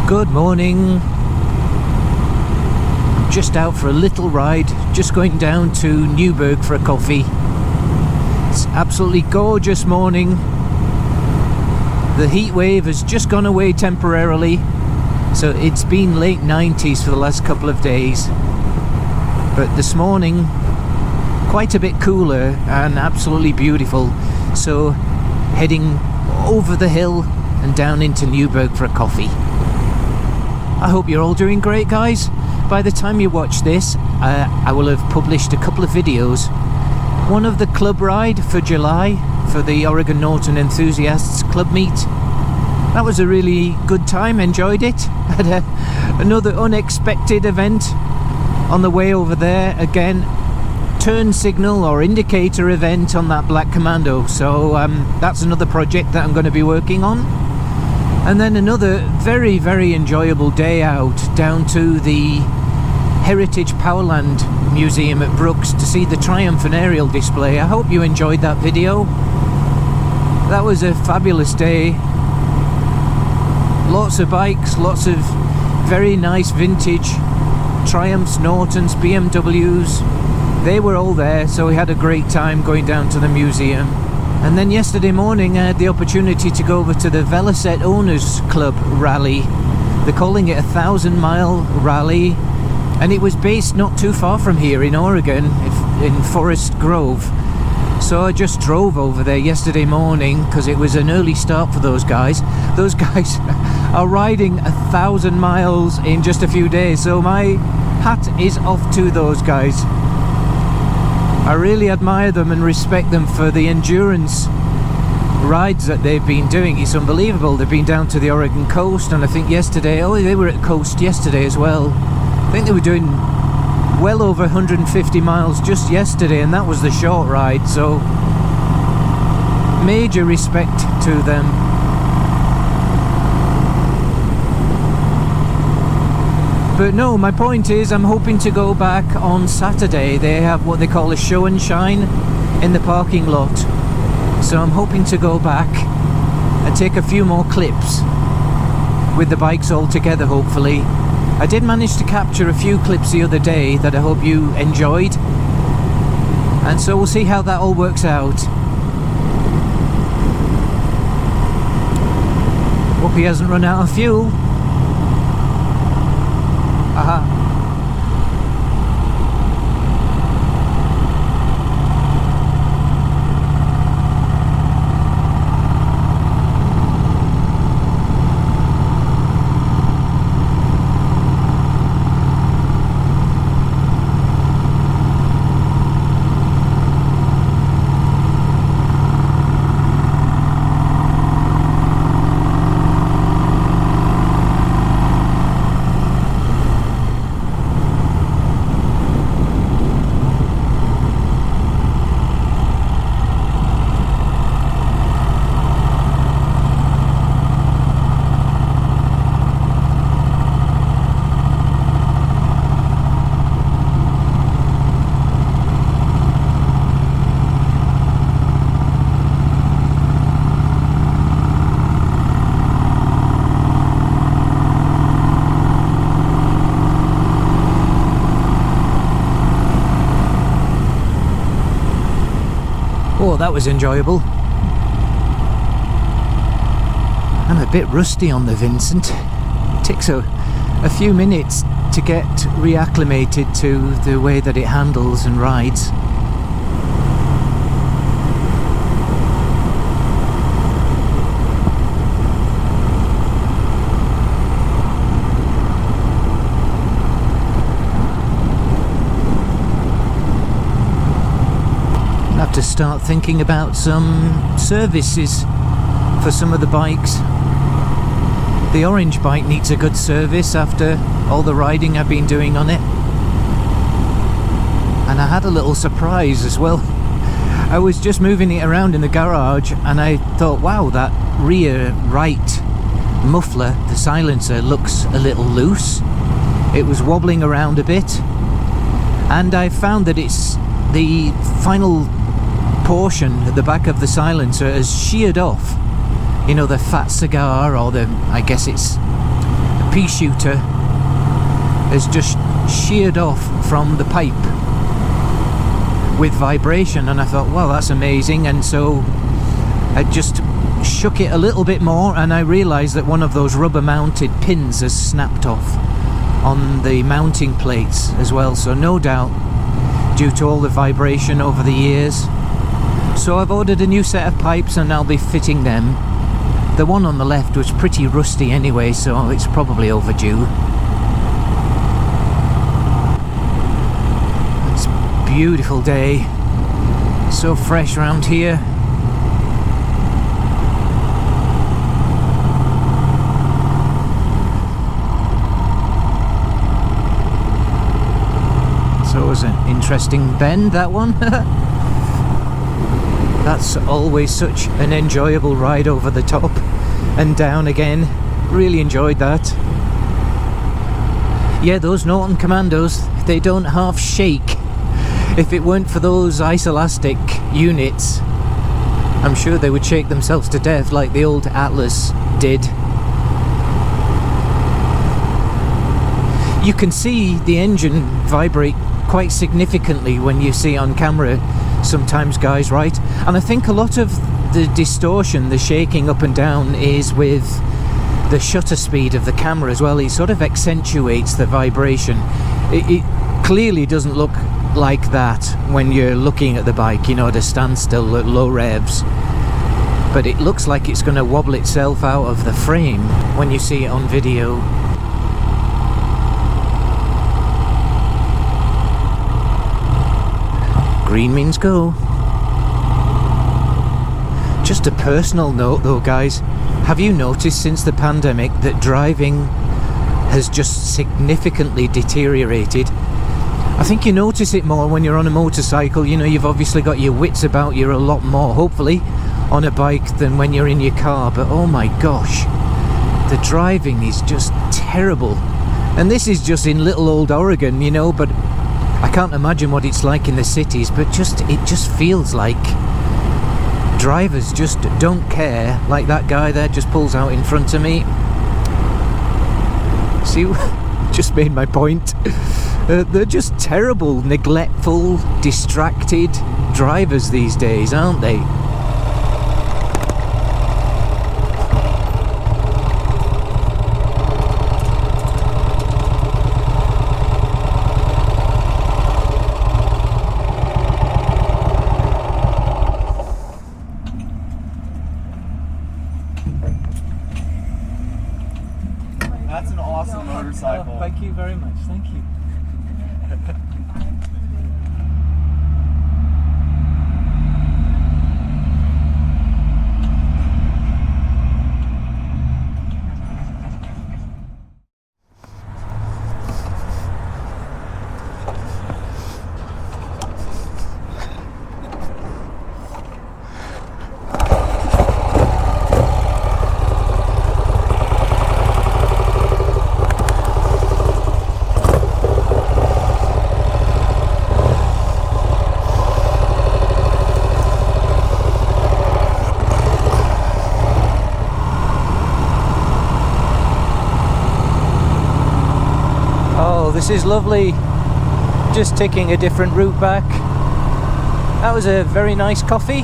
Good morning. Just out for a little ride, just going down to Newberg for a coffee. It's absolutely gorgeous morning. The heat wave has just gone away temporarily, so it's been late 90s for the last couple of days. But this morning, quite a bit cooler and absolutely beautiful. So heading over the hill and down into Newberg for a coffee. I hope you're all doing great, guys. By the time you watch this, I will have published a couple of videos. One of the club ride for July for the Oregon Norton Enthusiasts Club Meet. That was a really good time, enjoyed it. Had another unexpected event on the way over there. Again, turn signal or indicator event on that black Commando. So that's another project that I'm going to be working on. And then another very, very enjoyable day out down to the Heritage Powerland Museum at Brooks to see the Triumph and aerial display. I hope you enjoyed that video. That was a fabulous day. Lots of bikes, lots of very nice vintage Triumphs, Nortons, BMWs. They were all there, so we had a great time going down to the museum. And then yesterday morning I had the opportunity to go over to the Velocet Owners Club rally. They're calling it a 1,000-mile rally, and it was based not too far from here in Oregon, in Forest Grove. So I just drove over there yesterday morning because it was an early start for those guys. Those guys are riding 1,000 miles in just a few days, so my hat is off to those guys. I really admire them and respect them for the endurance rides that they've been doing. It's unbelievable. They've been down to the Oregon coast, and I think yesterday, they were at coast yesterday as well. I think they were doing well over 150 miles just yesterday, and that was the short ride, so major respect to them. But no, my point is I'm hoping to go back on Saturday. They have what they call a show and shine in the parking lot. So I'm hoping to go back and take a few more clips with the bikes all together, hopefully. I did manage to capture a few clips the other day that I hope you enjoyed. And so we'll see how that all works out. Hope he hasn't run out of fuel. Aha. Oh, that was enjoyable. I'm a bit rusty on the Vincent. It takes a few minutes to get reacclimated to the way that it handles and rides. To start thinking about some services for some of the bikes. The orange bike needs a good service after all the riding I've been doing on it. And I had a little surprise as well. I was just moving it around in the garage and I thought, wow, that rear right muffler, the silencer, looks a little loose. It was wobbling around a bit, and I found that it's the final portion at the back of the silencer has sheared off. You know, the fat cigar, or the, I guess it's pea shooter has just sheared off from the pipe with vibration, and I thought, wow, that's amazing. And so I just shook it a little bit more, and I realised that one of those rubber mounted pins has snapped off on the mounting plates as well, so no doubt due to all the vibration over the years. So I've ordered a new set of pipes and I'll be fitting them. The one on the left was pretty rusty anyway, so it's probably overdue. It's a beautiful day, so fresh around here. So it was an interesting bend, that one. That's always such an enjoyable ride over the top and down again. Really enjoyed that. Yeah, those Norton Commandos, they don't half shake. If it weren't for those isolastic units, I'm sure they would shake themselves to death like the old Atlas did. You can see the engine vibrate quite significantly when you see on camera sometimes, guys, right? And I think a lot of the distortion, the shaking up and down, is with the shutter speed of the camera as well. It sort of accentuates the vibration. It clearly doesn't look like that when you're looking at the bike, you know, at a standstill at low revs, but it looks like it's going to wobble itself out of the frame when you see it on video. Green means go. Just a personal note though, guys, have you noticed since the pandemic that driving has just significantly deteriorated? I think you notice it more when you're on a motorcycle. You know, you've obviously got your wits about you a lot more, hopefully, on a bike than when you're in your car, but oh my gosh, the driving is just terrible. And this is just in little old Oregon, you know, but I can't imagine what it's like in the cities, but it just feels like drivers just don't care. Like that guy there just pulls out in front of me. See, just made my point. They're just terrible, neglectful, distracted drivers these days, aren't they? That's an awesome motorcycle. Oh, thank you very much. Thank you. This is lovely. Just taking a different route back. That was a very nice coffee.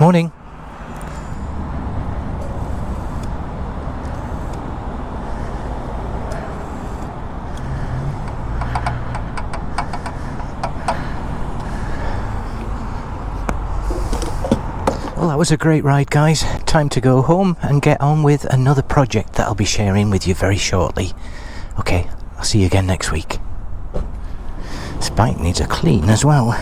Morning. Well, that was a great ride, guys. Time to go home and get on with another project that I'll be sharing with you very shortly. Okay, I'll see you again next week. This bike needs a clean as well.